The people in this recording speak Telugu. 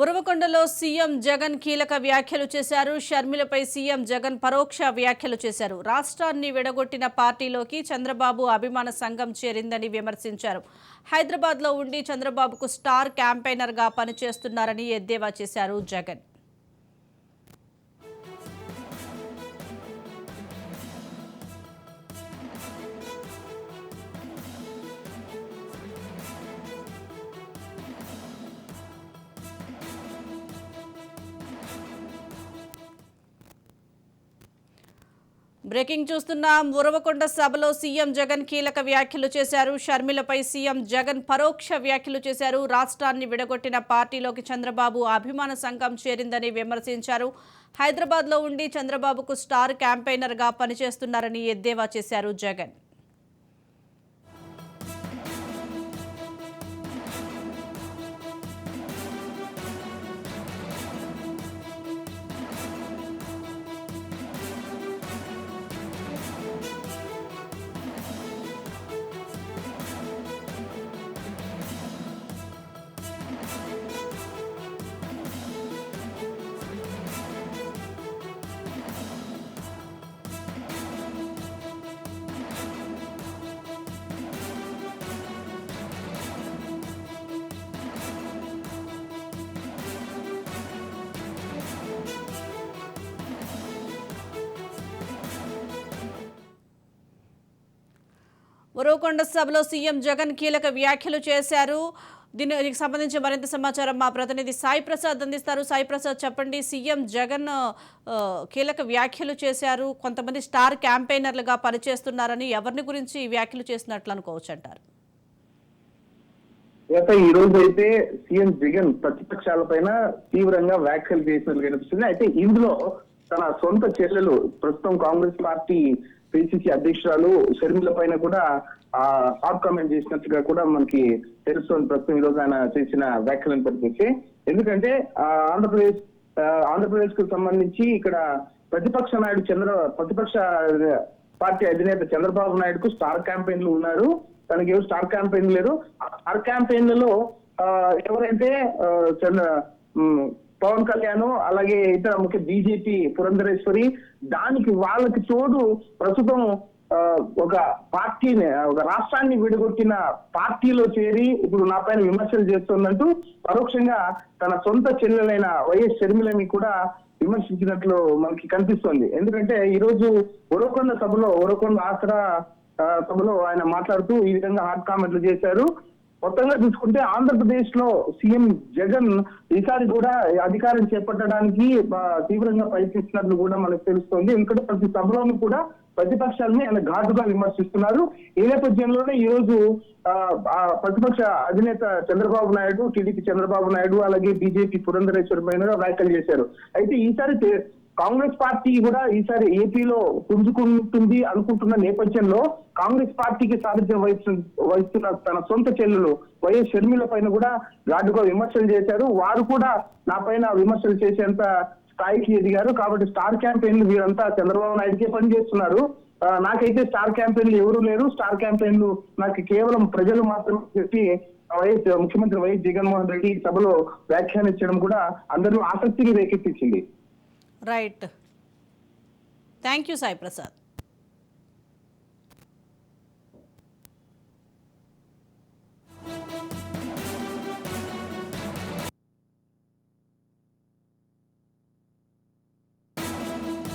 ఉరవకొండలో సీఎం జగన్ కీలక వ్యాఖ్యలు చేశారు. షర్మిలపై సీఎం జగన్ పరోక్ష వ్యాఖ్యలు చేశారు. రాష్ట్రాన్ని విడగొట్టిన పార్టీలోకి చంద్రబాబు అభిమాన సంఘం చేరిందని విమర్శించారు. హైదరాబాద్లో ఉండి చంద్రబాబుకు స్టార్ క్యాంపెయినర్గా పనిచేస్తున్నారని ఎద్దేవా చేశారు జగన్. బ్రేకింగ్ చూస్తున్నాం. ఉరవకొండ సభలో సీఎం జగన్ కీలక వ్యాఖ్యలు చేశారు. షర్మిలపై సీఎం జగన్ పరోక్ష వ్యాఖ్యలు చేశారు. రాష్ట్రాన్ని విడగొట్టిన పార్టీలోకి చంద్రబాబు అభిమాన సంఘం చేరిందని విమర్శించారు. హైదరాబాద్లో ఉండి చంద్రబాబుకు స్టార్ క్యాంపెయినర్గా పనిచేస్తున్నారని ఎద్దేవా చేశారు జగన్. ఉరవకొండ సభలో సీఎం జగన్ కీలక వ్యాఖ్యలు చేశారు. దీనికి సంబంధించి మరింత సమాచారం మా ప్రతినిధి సాయి ప్రసాద్ అందిస్తారు. సాయి ప్రసాద్, చెప్పండి. సీఎం జగన్ కీలక వ్యాఖ్యలు చేశారు. కొంతమంది స్టార్ క్యాంపెయినర్లుగా పనిచేస్తున్నారని ఎవరిని గురించి ఈ వ్యాఖ్యలు చేసినట్లు అనుకోవచ్చు అంటారు? ఈ రోజు అయితే సీఎం జగన్ ప్రతిపక్షాలపైన తీవ్రంగా వ్యాఖ్యలు చేసినట్లు కనిపిస్తుంది. అయితే ఇందులో తన సొంత చెల్లెలు ప్రస్తుతం కాంగ్రెస్ పార్టీ పిసిసి అధ్యక్షురాలు షర్మిల పైన కూడా హాట్ కామెంట్ చేసినట్టుగా కూడా మనకి తెలుస్తుంది. ప్రస్తుతం ఈ రోజు ఆయన చేసిన వ్యాఖ్యలను పరిస్థితి ఎందుకంటే ఆంధ్రప్రదేశ్ కు సంబంధించి ఇక్కడ ప్రతిపక్ష పార్టీ అధినేత చంద్రబాబు నాయుడుకు స్టార్ క్యాంపెయిన్లు ఉన్నారు. తనకి ఎవరు స్టార్ క్యాంపెయిన్ లేరు. స్టార్ క్యాంపెయిన్లలో ఎవరైతే పవన్ కళ్యాణ్, అలాగే ఇతర ముఖ్య బీజేపీ పురంధరేశ్వరి, దానికి వాళ్ళకి తోడు ప్రస్తుతం ఒక పార్టీని, ఒక రాష్ట్రాన్ని విడగొట్టిన పార్టీలో చేరి ఇప్పుడు నా పైన విమర్శలు చేస్తుందంటూ పరోక్షంగా తన సొంత చెల్లెలైన వైఎస్ షర్మిలని కూడా విమర్శించినట్లు మనకి కనిపిస్తోంది. ఎందుకంటే ఈ రోజు ఉరవకొండ ఆసరా సభలో ఆయన మాట్లాడుతూ ఈ విధంగా హాట్ కామెంట్లు చేశారు. మొత్తంగా చూసుకుంటే ఆంధ్రప్రదేశ్ లో సీఎం జగన్ ఈసారి కూడా అధికారం చేపట్టడానికి తీవ్రంగా ప్రయత్నిస్తున్నట్లు కూడా మనకు తెలుస్తోంది. ఎందుకంటే ప్రతి సభలోనూ కూడా ప్రతిపక్షాలని ఆయన ఘాటుగా విమర్శిస్తున్నారు. ఈ నేపథ్యంలోనే ఈ రోజు ప్రతిపక్ష అధినేత చంద్రబాబు నాయుడు, టీడీపీ చంద్రబాబు నాయుడు, అలాగే బీజేపీ పురంధరేశ్వరి పైన వ్యాఖ్యలు చేశారు. అయితే ఈసారి కాంగ్రెస్ పార్టీ కూడా ఈసారి ఏపీలో పుంజుకుంటుంది అనుకుంటున్న నేపథ్యంలో కాంగ్రెస్ పార్టీకి సారథ్యం వహిస్తున్న తన సొంత చెల్లెలు వైఎస్ షర్మిల పైన కూడా ఘాటుగా విమర్శలు చేశారు. వారు కూడా నా పైన విమర్శలు చేసేంత స్థాయికి ఎదిగారు. కాబట్టి స్టార్ క్యాంపెయిన్లు వీరంతా చంద్రబాబు నాయుడుకే పనిచేస్తున్నారు. నాకైతే స్టార్ క్యాంపెయిన్లు ఎవరూ లేరు. స్టార్ క్యాంపెయిన్లు నాకు కేవలం ప్రజలు మాత్రమే చెప్పి ముఖ్యమంత్రి వైఎస్ జగన్మోహన్ రెడ్డి సభలో వ్యాఖ్యానించడం కూడా అందరూ ఆసక్తిని రేకెత్తించింది. Right. Thank you Sai Prasad.